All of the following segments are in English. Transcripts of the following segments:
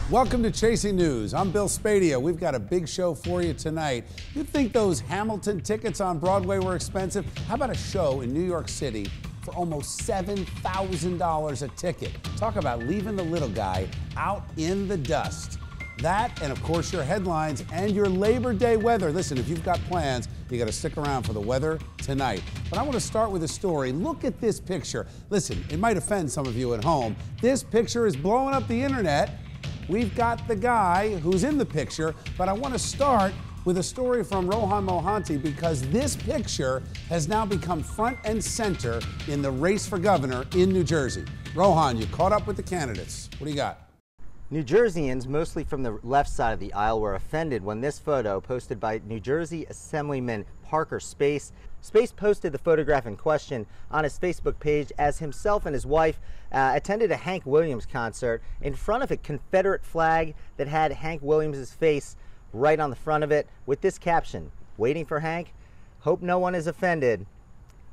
Welcome to Chasing News. I'm Bill Spadia. We've got a big show for you tonight. You think those Hamilton tickets on Broadway were expensive? How about a show in New York City for almost $7,000 a ticket? Talk about leaving the little guy out in the dust. That, and of course your headlines and your Labor Day weather. Listen, if you've got plans, you got to stick around for the weather tonight. But I want to start with a story. Look at this picture. Listen, it might offend some of you at home. This picture is blowing up the internet. We've got the guy who's in the picture, but I want to start with a story from Rohan Mohanty because this picture has now become front and center in the race for governor in New Jersey. Rohan, you caught up with the candidates. What do you got? New Jerseyans, mostly from the left side of the aisle, were offended when this photo, posted by New Jersey Assemblyman Parker Space posted the photograph in question on his Facebook page as himself and his wife attended a Hank Williams concert in front of a Confederate flag that had Hank Williams' face right on the front of it with this caption, "Waiting for Hank? Hope no one is offended.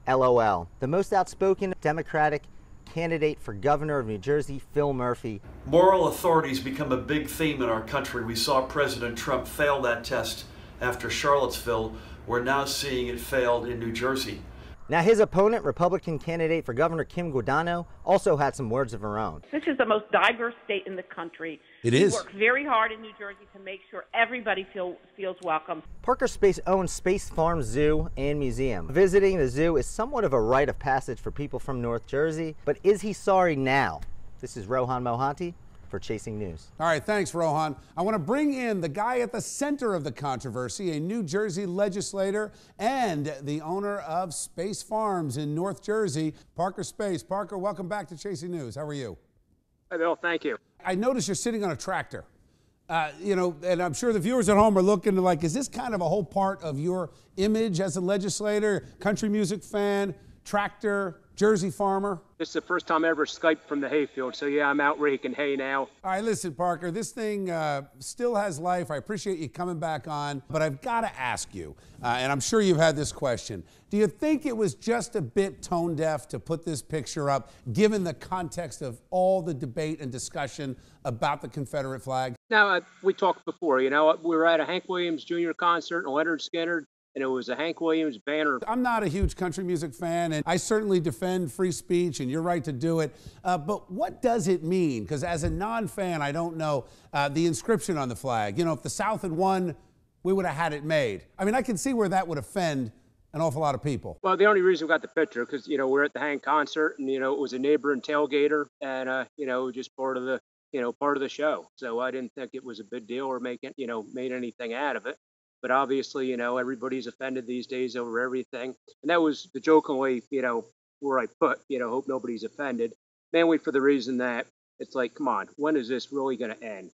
LOL." The most outspoken Democratic candidate for governor of New Jersey, Phil Murphy. Moral authorities become a big theme in our country. We saw President Trump fail that test after Charlottesville. We're now seeing it failed in New Jersey. Now his opponent, Republican candidate for governor Kim Guadagno, also had some words of her own. This is the most diverse state in the country. It is. We work very hard in New Jersey to make sure everybody feels welcome. Parker Space owns Space Farm Zoo and Museum. Visiting the zoo is somewhat of a rite of passage for people from North Jersey, but is he sorry now? This is Rohan Mohanty for Chasing News. All right, thanks, Rohan. I want to bring in the guy at the center of the controversy, a New Jersey legislator and the owner of Space Farms in North Jersey, Parker Space. Parker, welcome back to Chasing News. How are you? Hi, Bill. Thank you. I noticed you're sitting on a tractor. And I'm sure the viewers at home are looking like, is this kind of a whole part of your image as a legislator, country music fan, tractor, Jersey farmer? This is the first time I ever Skyped from the hayfield, so yeah, I'm out raking hay now. All right, listen, Parker, this thing still has life. I appreciate you coming back on, but I've got to ask you, and I'm sure you've had this question, do you think it was just a bit tone deaf to put this picture up, given the context of all the debate and discussion about the Confederate flag? Now, we talked before, we were at a Hank Williams Jr. concert and Leonard Skinner, and it was a Hank Williams banner. I'm not a huge country music fan, and I certainly defend free speech and your right to do it. But what does it mean? Because as a non-fan, I don't know the inscription on the flag. If the South had won, we would have had it made. I mean, I can see where that would offend an awful lot of people. Well, the only reason we got the picture, because, we're at the Hank concert, and, it was a neighbor and tailgater, and, just part of the show. So I didn't think it was a big deal or made anything out of it. But obviously, everybody's offended these days over everything. And that was the jokingly, where I put, hope nobody's offended. Mainly for the reason that it's like, come on, when is this really going to end?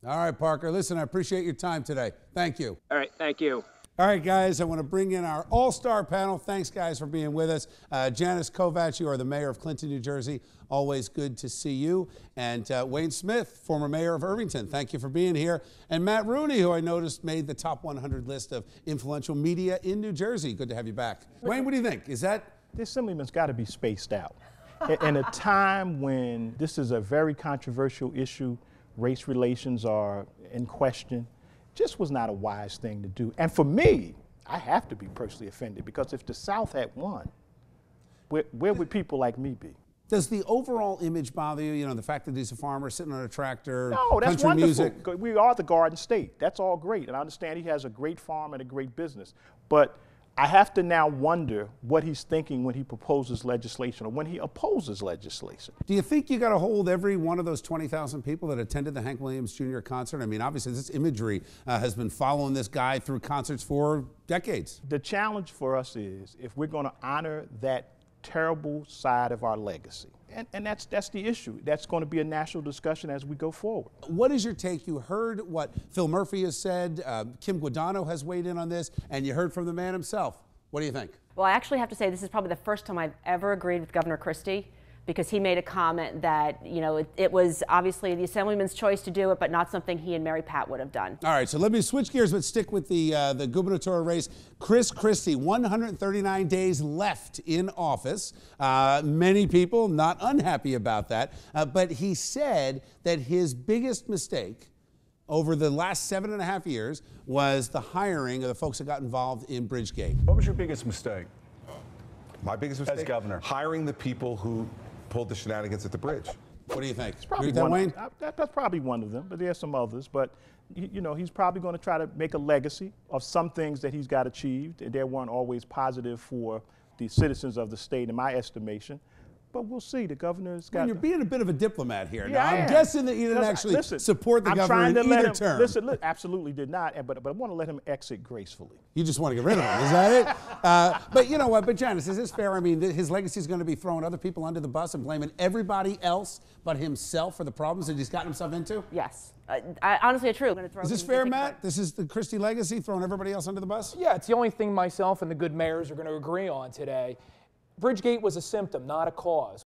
All right, Parker. Listen, I appreciate your time today. Thank you. All right. Thank you. All right, guys, I want to bring in our all-star panel. Thanks, guys, for being with us. Janice Kovacs, you are the mayor of Clinton, New Jersey. Always good to see you. And Wayne Smith, former mayor of Irvington. Thank you for being here. And Matt Rooney, who I noticed made the top 100 list of influential media in New Jersey. Good to have you back. Wayne, what do you think? Is that? The Assemblyman's got to be spaced out. In a time when this is a very controversial issue, race relations are in question, just was not a wise thing to do. And for me, I have to be personally offended because if the South had won, where would people like me be? Does the overall image bother you? The fact that he's a farmer sitting on a tractor, no, that's country wonderful. music? We are the Garden State. That's all great. And I understand he has a great farm and a great business. But I have to now wonder what he's thinking when he proposes legislation or when he opposes legislation. Do you think you got to hold every one of those 20,000 people that attended the Hank Williams Jr. concert? I mean, obviously this imagery has been following this guy through concerts for decades. The challenge for us is if we're going to honor that terrible side of our legacy. And that's the issue. That's going to be a national discussion as we go forward. What is your take? You heard what Phil Murphy has said. Kim Guadagno has weighed in on this, and you heard from the man himself. What do you think? Well, I actually have to say this is probably the first time I've ever agreed with Governor Christie. because he made a comment that, you know, it was obviously the Assemblyman's choice to do it, but not something he and Mary Pat would have done. All right, so let me switch gears, but stick with the gubernatorial race. Chris Christie, 139 days left in office. Many people not unhappy about that, but he said that his biggest mistake over the last 7.5 years was the hiring of the folks that got involved in Bridgegate. What was your biggest mistake? My biggest mistake? As governor. Hiring the people who pulled the shenanigans at the bridge. What do you think? Probably Wayne? That's probably one of them, but there's some others. But you know, he's probably going to try to make a legacy of some things that he's got achieved, and they weren't always positive for the citizens of the state, in my estimation. But we'll see. The governor's got. You're being a bit of a diplomat here. Yeah, now, I'm guessing that you didn't actually support the governor in either term. Listen, absolutely did not. But I want to let him exit gracefully. You just want to get rid of him, is that it? But you know what? But Janice, is this fair? I mean, his legacy is going to be throwing other people under the bus and blaming everybody else but himself for the problems that he's gotten himself into? Yes. Honestly, true. Is this fair, Matt? This is the Christie legacy, throwing everybody else under the bus? Yeah, it's the only thing myself and the good mayors are going to agree on today. Bridgegate was a symptom, not a cause.